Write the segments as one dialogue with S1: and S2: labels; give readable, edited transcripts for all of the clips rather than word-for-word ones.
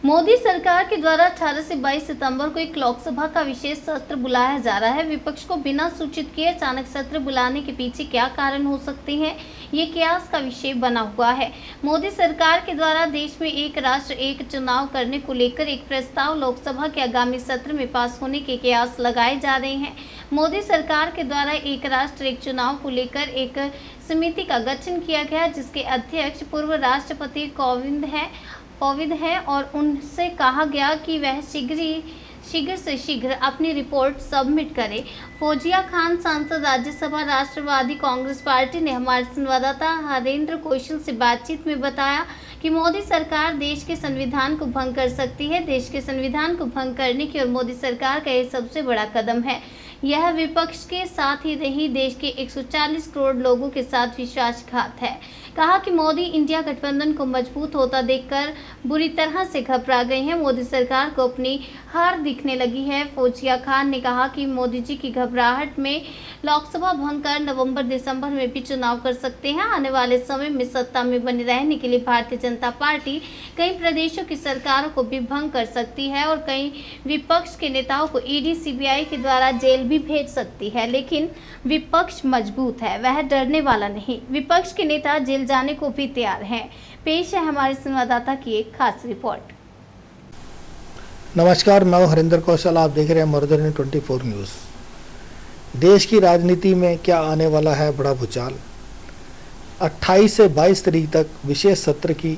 S1: मोदी सरकार के द्वारा 18 से 22 सितंबर को एक लोकसभा का विशेष सत्र बुलाया जा रहा है। विपक्ष को बिना सूचित किए अचानक सत्र बुलाने के पीछे क्या कारण हो सकते हैं, ये कयास का विषय बना हुआ है। मोदी सरकार के द्वारा देश में एक राष्ट्र एक चुनाव करने को लेकर एक प्रस्ताव लोकसभा के आगामी सत्र में पास होने के कयास लगाए जा रहे हैं। मोदी सरकार के द्वारा एक राष्ट्र एक चुनाव को लेकर एक समिति का गठन किया गया, जिसके अध्यक्ष पूर्व राष्ट्रपति कोविंद है और उनसे कहा गया कि वह शीघ्र से शीघ्र अपनी रिपोर्ट सबमिट करें। फौजिया खान, सांसद राज्यसभा, राष्ट्रवादी कांग्रेस पार्टी ने हमारे संवाददाता हरेंद्र कौशल से बातचीत में बताया कि मोदी सरकार देश के संविधान को भंग कर सकती है। देश के संविधान को भंग करने की ओर मोदी सरकार का यह सबसे बड़ा कदम है। यह विपक्ष के साथ ही नहीं, देश के 140 करोड़ लोगों के साथ विश्वासघात है। कहा कि मोदी इंडिया गठबंधन को मजबूत होता देखकर बुरी तरह से घबरा गए हैं। मोदी सरकार को अपनी हार दिखने लगी है। फौजिया खान ने कहा कि मोदी जी की घबराहट में लोकसभा भंग कर नवंबर-दिसंबर में भी चुनाव कर सकते हैं। आने वाले समय में सत्ता में बने रहने के लिए भारतीय जनता पार्टी कई प्रदेशों की सरकारों को भी भंग कर सकती है और कई विपक्ष के नेताओं को ईडी, सीबीआई के द्वारा जेल भी भेज सकती है। लेकिन विपक्ष मजबूत है, वह डरने वाला नहीं। विपक्ष के नेता जेल जाने को भी तैयार हैं। पेश है हमारे संवाददाता की एक खास रिपोर्ट।
S2: नमस्कार, मैं हरेंद्र कौशल, आप देख रहे हैं मर्दानी 24 न्यूज़। देश की राजनीति में क्या आने वाला है बड़ा भूचाल। 28 से 22 तारीख तक विशेष सत्र की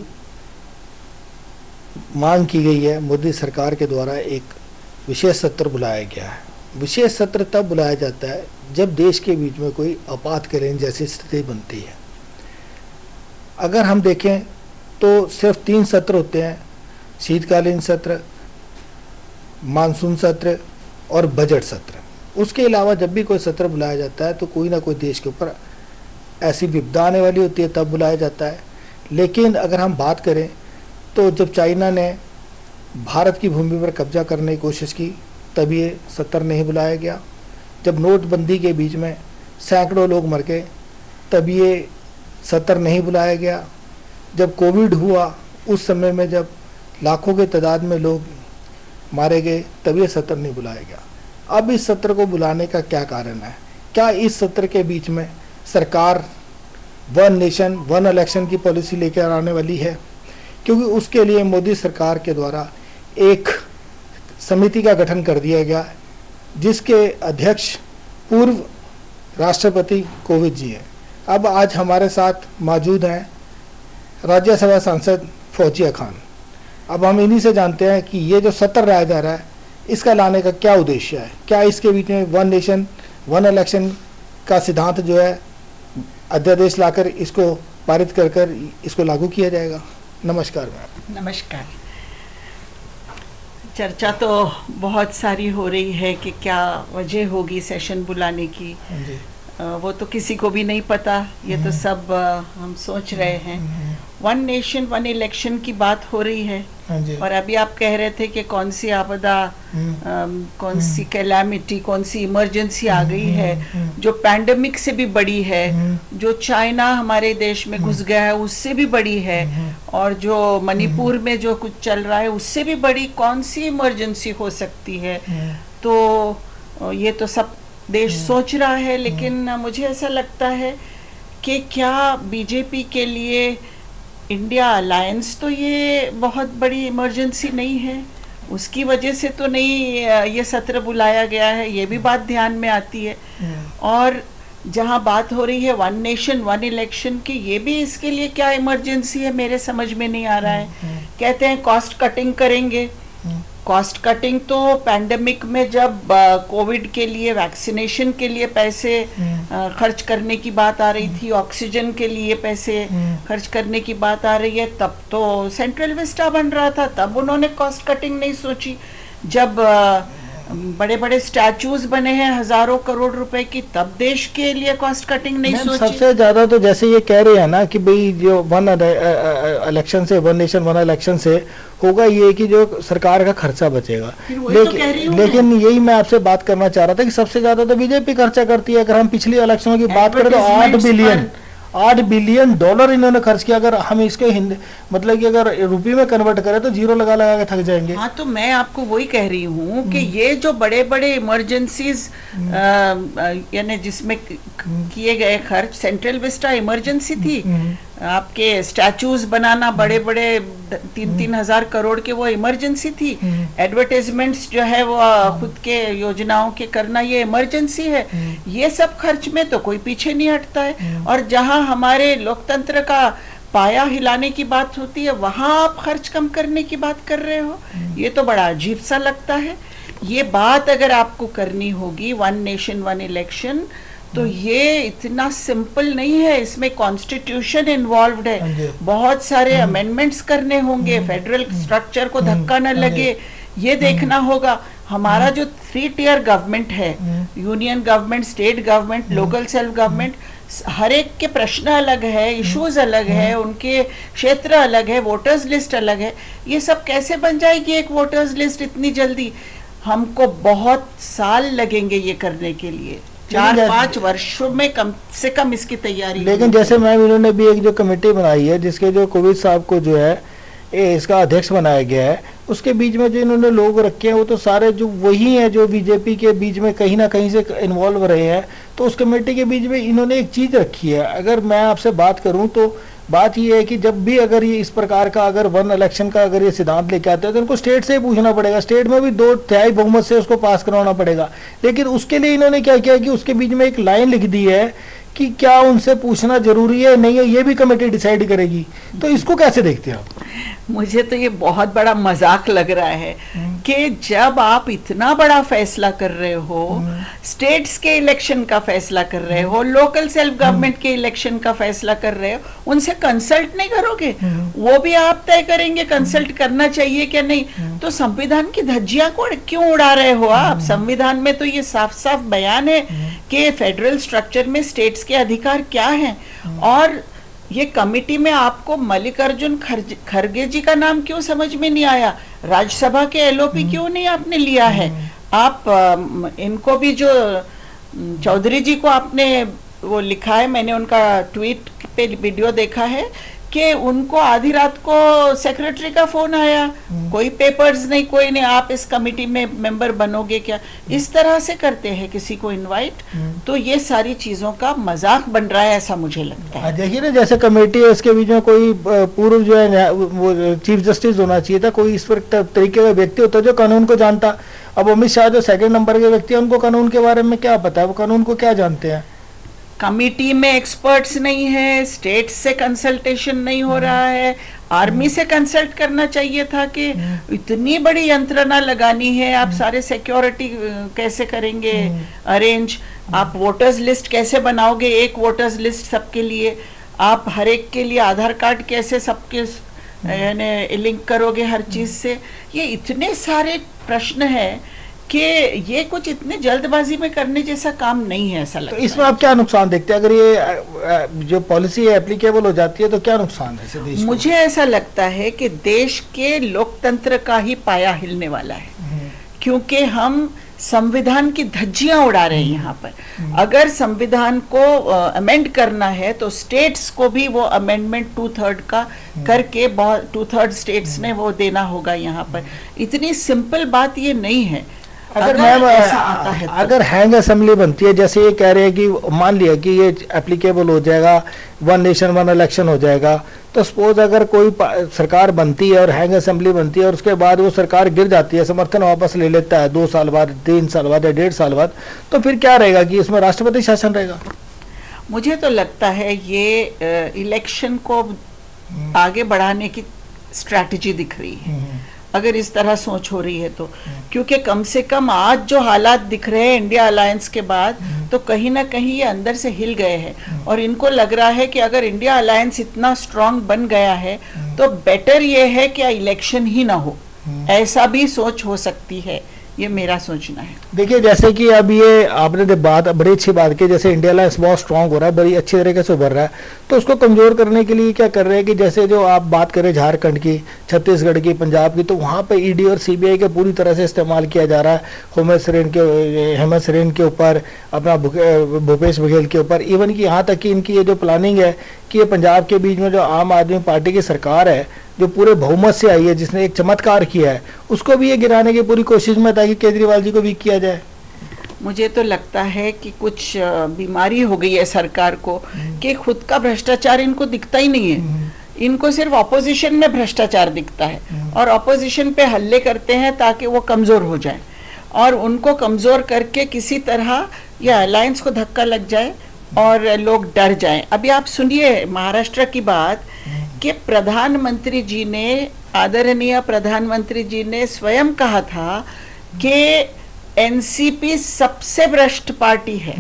S2: मांग की गई है। मोदी सरकार के द्वारा एक विशेष सत्र बुलाया गया है। विशेष सत्र तब बुलाया जाता है जब देश के बीच में कोई आपातकालीन जैसी स्थिति बनती है। अगर हम देखें तो सिर्फ 3 सत्र होते हैं: शीतकालीन सत्र, मानसून सत्र और बजट सत्र। उसके अलावा जब भी कोई सत्र बुलाया जाता है तो कोई ना कोई देश के ऊपर ऐसी विपदा आने वाली होती है, तब बुलाया जाता है। लेकिन अगर हम बात करें तो जब चाइना ने भारत की भूमि पर कब्जा करने की कोशिश की तब ये सत्र नहीं बुलाया गया। जब नोटबंदी के बीच में सैकड़ों लोग मर गए तब ये सत्र नहीं बुलाया गया। जब कोविड हुआ उस समय में जब लाखों के तादाद में लोग मारे गए तब ये सत्र नहीं बुलाया गया। अब इस सत्र को बुलाने का क्या कारण है? क्या इस सत्र के बीच में सरकार वन नेशन वन इलेक्शन की पॉलिसी लेकर आने वाली है? क्योंकि उसके लिए मोदी सरकार के द्वारा एक समिति का गठन कर दिया गया, जिसके अध्यक्ष पूर्व राष्ट्रपति कोविंद जी हैं। अब आज हमारे साथ मौजूद हैं राज्यसभा सांसद फौजिया खान। अब हम इन्हीं से जानते हैं कि ये जो सत्र लाया जा रहा है इसका लाने का क्या उद्देश्य है। क्या इसके बीच में वन नेशन वन इलेक्शन का सिद्धांत जो है अध्यादेश लाकर इसको पारित कर इसको लागू किया जाएगा? नमस्कार मैम।
S3: नमस्कार। चर्चा तो बहुत सारी हो रही है कि क्या वजह होगी सेशन बुलाने की। वो तो किसी को भी नहीं पता, ये तो सब हम सोच रहे हैं। वन नेशन वन इलेक्शन की बात हो रही है और अभी आप कह रहे थे कि कौन सी आपदा, कौन सी कैलामिटी, कौन सी इमरजेंसी आ गई है जो पैंडेमिक से भी बड़ी है, जो चाइना हमारे देश में घुस गया है उससे भी बड़ी है, और जो मणिपुर में जो कुछ चल रहा है उससे भी बड़ी कौन सी इमरजेंसी हो सकती है। तो ये तो सब देश सोच रहा है, लेकिन मुझे ऐसा लगता है कि क्या बीजेपी के लिए इंडिया अलायंस तो ये बहुत बड़ी इमरजेंसी नहीं है, उसकी वजह से तो नहीं ये सत्र बुलाया गया है, ये भी बात ध्यान में आती है। और जहाँ बात हो रही है वन नेशन वन इलेक्शन की, ये भी इसके लिए क्या इमरजेंसी है मेरे समझ में नहीं आ रहा है। कहते हैं कॉस्ट कटिंग करेंगे। कॉस्ट कटिंग तो पैंडेमिक में जब कोविड के लिए वैक्सीनेशन के लिए पैसे खर्च करने की बात आ रही थी, ऑक्सीजन के लिए पैसे खर्च करने की बात आ रही है, तब तो सेंट्रल विस्टा बन रहा था, तब उन्होंने कॉस्ट कटिंग नहीं सोची। जब बड़े बड़े स्टैचूज बने हैं हजारों करोड़ रुपए की, तब देश के लिए कॉस्ट कटिंग नहीं सोची।
S2: सबसे ज्यादा तो जैसे ये कह रहे हैं ना कि भाई जो वन इलेक्शन से वन नेशन वन इलेक्शन से होगा ये कि जो सरकार का खर्चा बचेगा। लेकिन यही मैं आपसे बात करना चाह रहा था कि सबसे ज्यादा तो बीजेपी खर्चा करती है। अगर हम पिछली इलेक्शनों की बात करें तो $8 बिलियन इन्होंने खर्च किया। अगर हम इसके मतलब कि अगर रुपये में कन्वर्ट करें तो जीरो लगा लगा के थक जाएंगे।
S3: हाँ, तो मैं आपको वही कह रही हूँ कि ये जो बड़े बड़े इमरजेंसीज यानी जिसमें किए गए खर्च, सेंट्रल विस्टा इमरजेंसी थी, आपके स्टैचूज बनाना बड़े बड़े 3-3 हजार करोड़ के वो इमरजेंसी थी, एडवर्टाइजमेंट्स जो है वो खुद के योजनाओं के करना ये इमरजेंसी है। ये सब खर्च में तो कोई पीछे नहीं हटता है, और जहां हमारे लोकतंत्र का पाया हिलाने की बात होती है वहां आप खर्च कम करने की बात कर रहे हो। ये तो बड़ा अजीब सा लगता है। ये बात अगर आपको करनी होगी वन नेशन वन इलेक्शन, तो ये इतना सिंपल नहीं है, इसमें कॉन्स्टिट्यूशन इन्वॉल्व्ड है, बहुत सारे अमेंडमेंट्स करने होंगे, फेडरल स्ट्रक्चर को धक्का न लगे ये देखना होगा। हमारा जो 3 टियर गवर्नमेंट है, union government, state government, local self government, हर एक के प्रश्न अलग है, इश्यूज अलग है, उनके क्षेत्र अलग है, वोटर्स लिस्ट अलग है। ये सब कैसे बन जाएगी एक वोटर्स लिस्ट इतनी जल्दी? हमको बहुत साल लगेंगे ये करने के लिए, 4-5 वर्षों में कम से कम इसकी तैयारी।
S2: लेकिन जैसे मैम इन्होंने भी एक जो कमेटी बनाई है जिसके जो कोविद साहब को जो है इसका अध्यक्ष बनाया गया है, उसके बीच में जो इन्होंने लोग रखे हैं वो तो सारे जो वही हैं जो बीजेपी के बीच में कहीं ना कहीं से इन्वॉल्व रहे हैं। तो उस कमेटी के बीच में इन्होंने एक चीज़ रखी है, अगर मैं आपसे बात करूं तो बात ये है कि जब भी अगर ये इस प्रकार का अगर वन इलेक्शन का अगर ये सिद्धांत लेके आते हैं तो उनको स्टेट से ही पूछना पड़ेगा, स्टेट में भी 2/3 बहुमत से उसको पास करवाना पड़ेगा। लेकिन उसके लिए इन्होंने क्या किया कि उसके बीच में एक लाइन लिख दी है कि क्या उनसे पूछना जरूरी है नहीं है, ये भी कमेटी डिसाइड करेगी। तो इसको कैसे देखते हैं आप?
S3: मुझे तो ये बहुत बड़ा मजाक लग रहा है कि जब आप इतना बड़ा फैसला कर रहे हो, स्टेट्स के इलेक्शन का फैसला कर रहे हो, लोकल सेल्फ गवर्नमेंट के इलेक्शन का फैसला कर रहे हो, उनसे कंसल्ट नहीं करोगे? वो भी आप तय करेंगे कंसल्ट करना चाहिए क्या नहीं? तो संविधान की धज्जियां को क्यों उड़ा रहे हो आप? संविधान में तो ये साफ साफ बयान है कि फेडरल स्ट्रक्चर में स्टेट्स के अधिकार क्या हैं। और ये कमेटी में आपको मल्लिकार्जुन खड़गे जी का नाम क्यों समझ में नहीं आया? राज्यसभा के एलओपी क्यों नहीं आपने लिया है? आप इनको भी, जो चौधरी जी को आपने वो लिखा है, मैंने उनका ट्वीट पे वीडियो देखा है कि उनको आधी रात को सेक्रेटरी का फोन आया, कोई पेपर्स नहीं, कोई नहीं, आप इस कमेटी में मेंबर बनोगे क्या? इस तरह से करते हैं किसी को इनवाइट। तो ये सारी चीजों का मजाक बन रहा है, ऐसा मुझे लगता है।
S2: देखिए ना, जैसे कमेटी है इसके बीच में कोई पूर्व जो है वो चीफ जस्टिस होना चाहिए था, कोई इस तरीके का व्यक्ति होता जो कानून को जानता। अब अमित शाह जो 2nd नंबर के व्यक्ति है, उनको कानून के बारे में क्या पता है? वो कानून को क्या जानते हैं?
S3: कमिटी में एक्सपर्ट्स नहीं है, स्टेट से कंसल्टेशन नहीं हो रहा है, आर्मी से कंसल्ट करना चाहिए था कि इतनी बड़ी यंत्रणा लगानी है, आप सारे सिक्योरिटी कैसे करेंगे अरेंज, आप वोटर्स लिस्ट कैसे बनाओगे, एक वोटर्स लिस्ट सबके लिए, आप हर एक के लिए आधार कार्ड कैसे सबके लिंक करोगे हर चीज से? ये इतने सारे प्रश्न हैं कि ये कुछ इतने जल्दबाजी में करने जैसा काम नहीं है, ऐसा लगता है।
S2: तो इसमें आप क्या नुकसान देखते हैं? अगर ये जो पॉलिसी है एप्लीकेबल हो जाती है तो क्या नुकसान है देश को?
S3: मुझे ऐसा लगता है कि देश के लोकतंत्र का ही पाया हिलने वाला है, क्योंकि हम संविधान की धज्जियां उड़ा रहे हैं यहाँ पर। अगर संविधान को अमेंड करना है तो स्टेट्स को भी वो अमेंडमेंट 2/3 का करके 2/3 स्टेट्स ने वो देना होगा यहाँ पर। इतनी सिंपल बात ये नहीं है।
S2: अगर मैम अगर हैंग असेंबली बनती है, जैसे ये कह रहे हैं कि मान लिया कि ये एप्लीकेबल हो जाएगा, वन नेशन वन इलेक्शन हो जाएगा, तो सपोज अगर कोई सरकार बनती है और हैंग असेंबली बनती है और उसके बाद वो सरकार गिर जाती है, समर्थन वापस ले लेता है 2 साल बाद, 3 साल बाद या 1.5 साल बाद, तो फिर क्या रहेगा कि इसमें राष्ट्रपति शासन रहेगा? मुझे
S3: तो लगता है ये इलेक्शन को आगे बढ़ाने की स्ट्रैटेजी दिख रही है, अगर इस तरह सोच हो रही है तो। क्योंकि कम से कम आज जो हालात दिख रहे हैं इंडिया अलायंस के बाद, तो कहीं ना कहीं ये अंदर से हिल गए हैं और इनको लग रहा है कि अगर इंडिया अलायंस इतना स्ट्रांग बन गया है तो बेटर ये है कि इलेक्शन ही ना हो। ऐसा भी सोच हो सकती है ये मेरा सोचना है।
S2: देखिए, जैसे कि अब ये आपने बड़ी अच्छी बात की, जैसे इंडिया अलायंस बहुत स्ट्रांग हो रहा है, बड़ी अच्छी तरीके से उभर रहा है, तो उसको कमजोर करने के लिए क्या कर रहे हैं कि जैसे जो आप बात करें झारखंड की, छत्तीसगढ़ की, पंजाब की, तो वहाँ पे ईडी और सीबीआई का पूरी तरह से इस्तेमाल किया जा रहा है। हेमंत सोरेन के ऊपर, अपना भूपेश बघेल के ऊपर, इवन कि यहाँ तक कि इनकी ये जो प्लानिंग है कि ये पंजाब के बीच में जो आम आदमी पार्टी की सरकार है, जो पूरे बहुमत से आई है, जिसने एक चमत्कार किया है, उसको भी ये गिराने की पूरी कोशिश में ताकि केजरीवाल जी को वीक किया जाए।
S3: मुझे तो लगता है कि कुछ बीमारी हो गई है सरकार को कि खुद का भ्रष्टाचार इनको दिखता ही नहीं है। इनको सिर्फ ऑपोजिशन में भ्रष्टाचार दिखता है और ऑपोजिशन पे हल्ले करते हैं ताकि वो कमजोर हो जाए, और उनको कमजोर करके किसी तरह या अलायंस को धक्का लग जाए और लोग डर जाएं। अभी आप सुनिए महाराष्ट्र की बात कि प्रधानमंत्री जी ने, आदरणीय प्रधानमंत्री जी ने स्वयं कहा था कि एनसीपी सबसे भ्रष्ट पार्टी है।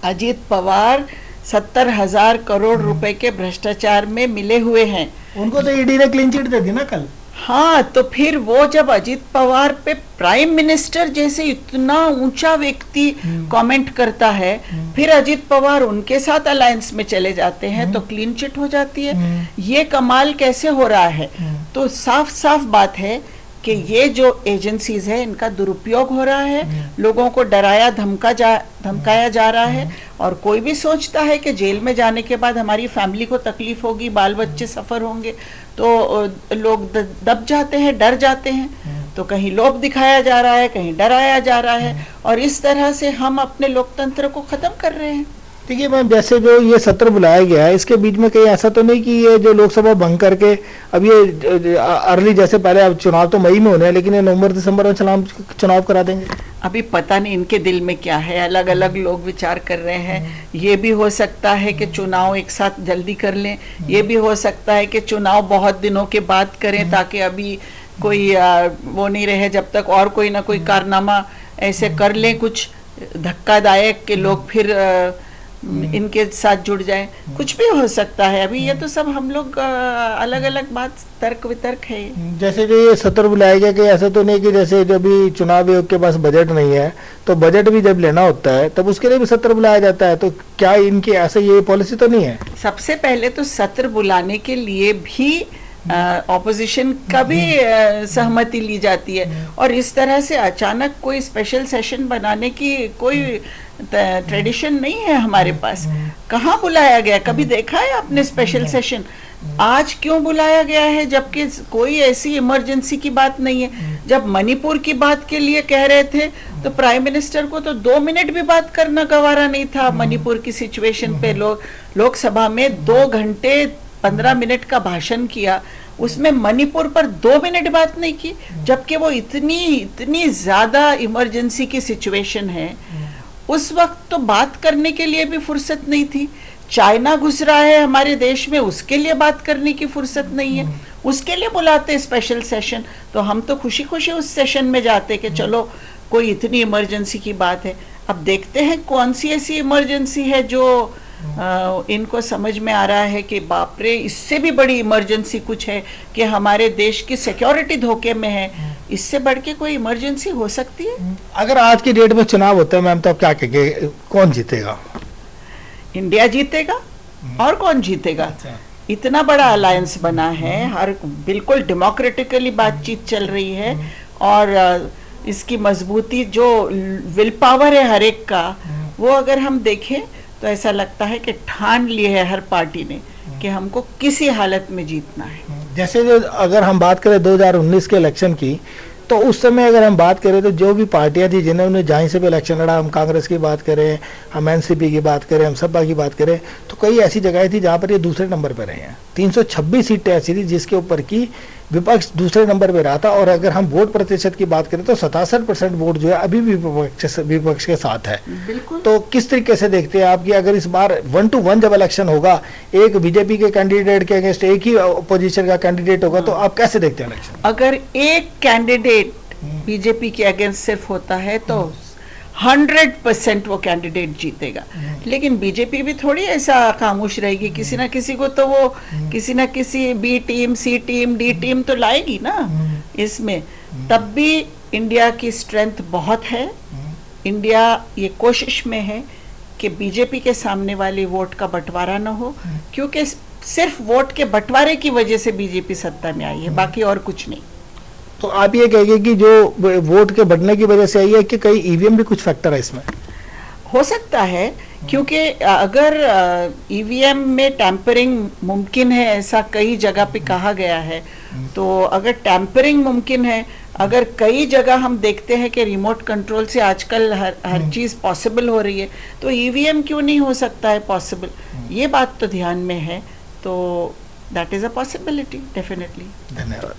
S3: अजीत पवार 70,000 करोड़ रुपए के भ्रष्टाचार में मिले हुए हैं।
S2: उनको तो ईडी ने क्लीन चिट दे दी ना कल।
S3: हाँ, तो फिर वो जब अजीत पवार पे प्राइम मिनिस्टर जैसे इतना ऊंचा व्यक्ति कमेंट करता है, फिर अजीत पवार उनके साथ अलायंस में चले जाते हैं तो क्लीन चिट हो जाती है। ये कमाल कैसे हो रहा है? तो साफ साफ बात है कि ये जो एजेंसीज है इनका दुरुपयोग हो रहा है, लोगों को धमकाया जा रहा है, और कोई भी सोचता है कि जेल में जाने के बाद हमारी फैमिली को तकलीफ होगी, बाल बच्चे सफ़र होंगे, तो लोग दब जाते हैं, डर जाते हैं। तो कहीं लोभ दिखाया जा रहा है, कहीं डराया जा रहा है, और इस तरह से हम अपने लोकतंत्र को ख़त्म कर रहे हैं।
S2: देखिए मैम, जैसे जो ये सत्र बुलाया गया है, इसके बीच में कहीं ऐसा तो नहीं कि ये जो लोकसभा भंग करके अब ये अर्ली, जैसे पहले अब चुनाव तो मई में होने हैं, लेकिन ये नवंबर दिसंबर में चुनाव करा देंगे?
S3: अभी पता नहीं इनके दिल में क्या है, अलग अलग लोग विचार कर रहे हैं। ये भी हो सकता है कि चुनाव एक साथ जल्दी कर लें, ये भी हो सकता है कि चुनाव बहुत दिनों के बाद करें ताकि अभी कोई वो नहीं रहे, जब तक और कोई ना कोई कारनामा ऐसे कर लें कुछ धक्कादायक के लोग फिर इनके साथ जुड़ जाए। कुछ भी हो सकता है। अभी ये तो सब हम लोग अलग अलग बात तर्क वितर्क है।
S2: जैसे जो ये सत्र बुलाया गया कि ऐसा तो नहीं कि जैसे जब भी चुनाव आयोग के पास बजट नहीं है तो बजट भी जब लेना होता है तब उसके लिए भी सत्र बुलाया जाता है, तो क्या इनकी ऐसे ये पॉलिसी तो नहीं है?
S3: सबसे पहले तो सत्र बुलाने के लिए भी ऑपोजिशन का भी सहमति ली जाती है, और इस तरह से अचानक कोई स्पेशल सेशन बनाने की कोई ट्रेडिशन नहीं है हमारे पास। कहाँ बुलाया गया? कभी देखा है आपने स्पेशल सेशन? आज क्यों बुलाया गया है जबकि कोई ऐसी इमरजेंसी की बात नहीं है? जब मणिपुर की बात के लिए कह रहे थे तो प्राइम मिनिस्टर को तो 2 मिनट भी बात करना गवारा नहीं था। मणिपुर की सिचुएशन पे लोकसभा में 2 घंटे 15 मिनट का भाषण किया, उसमें मणिपुर पर 2 मिनट बात नहीं की, जबकि वो इतनी ज्यादा इमरजेंसी की सिचुएशन है। उस वक्त तो बात करने के लिए भी फुर्सत नहीं थी। चाइना घुस रहा है हमारे देश में, उसके लिए बात करने की फुर्सत नहीं है, उसके लिए बुलाते स्पेशल सेशन। तो हम तो खुशी खुशी उस सेशन में जाते कि चलो कोई इतनी इमरजेंसी की बात है। अब देखते हैं कौन सी ऐसी इमरजेंसी है जो इनको समझ में आ रहा है कि बाप रे, इससे भी बड़ी इमरजेंसी कुछ है कि हमारे देश की सिक्योरिटी धोखे में है। इससे बढ़ के कोई इमरजेंसी हो सकती है?
S2: अगर आज की डेट में चुनाव होता है मैम, तो आप क्या कहेंगे, कौन जीतेगा?
S3: इंडिया जीतेगा, और कौन जीतेगा?
S2: अच्छा।
S3: इतना बड़ा अलायंस बना है, हर बिल्कुल डेमोक्रेटिकली बातचीत चल रही है, और इसकी मजबूती जो विल पावर है हर एक का, वो अगर हम देखें तो ऐसा लगता है कि ठान ली है हर पार्टी ने कि हमको किसी हालत में जीतना है।
S2: जैसे जो अगर हम बात करें 2019 के इलेक्शन की, तो उस समय अगर हम बात करें तो जो भी पार्टियां थी जिन्होंने जहाँ से भी इलेक्शन लड़ा, हम कांग्रेस की बात करें, हम एनसीपी की बात करें, हम सपा की बात करें, तो कई ऐसी जगहें थी जहाँ पर ये दूसरे नंबर पर रहे हैं। 326 सीटें ऐसी थी जिसके ऊपर की विपक्ष दूसरे नंबर पर रहा था, और अगर हम वोट प्रतिशत की बात करें तो 67% वोट जो है अभी भी विपक्ष के साथ है। तो किस तरीके से देखते हैं आप कि अगर इस बार 1 to 1 जब इलेक्शन होगा, एक बीजेपी के कैंडिडेट के अगेंस्ट एक ही अपोजिशन का कैंडिडेट होगा, तो आप कैसे देखते हैं इलेक्शन?
S3: अगर एक कैंडिडेट बीजेपी के अगेंस्ट सिर्फ होता है तो 100% वो कैंडिडेट जीतेगा, लेकिन बीजेपी भी थोड़ी ऐसा खामोश रहेगी। किसी ना किसी को तो वो किसी ना किसी बी टीम, सी टीम, डी टीम तो लाएगी ना इसमें। तब भी इंडिया की स्ट्रेंथ बहुत है। इंडिया ये कोशिश में है कि बीजेपी के सामने वाली वोट का बंटवारा न हो, क्योंकि सिर्फ वोट के बंटवारे की वजह से बीजेपी सत्ता में आई है, बाकी और कुछ नहीं।
S2: तो आप ये कहेंगे कि जो वोट के बढ़ने की वजह से आई है कि कई ईवीएम भी कुछ फैक्टर है इसमें?
S3: हो सकता है, क्योंकि अगर ईवीएम में टैंपरिंग मुमकिन है, ऐसा कई जगह पे कहा गया है, तो अगर टैंपरिंग मुमकिन है, अगर कई जगह हम देखते हैं कि रिमोट कंट्रोल से आजकल हर चीज़ पॉसिबल हो रही है, तो ईवीएम क्यों नहीं हो सकता है पॉसिबल? ये बात तो ध्यान में है, तो that is a possibility definitely.
S2: धन्यवाद।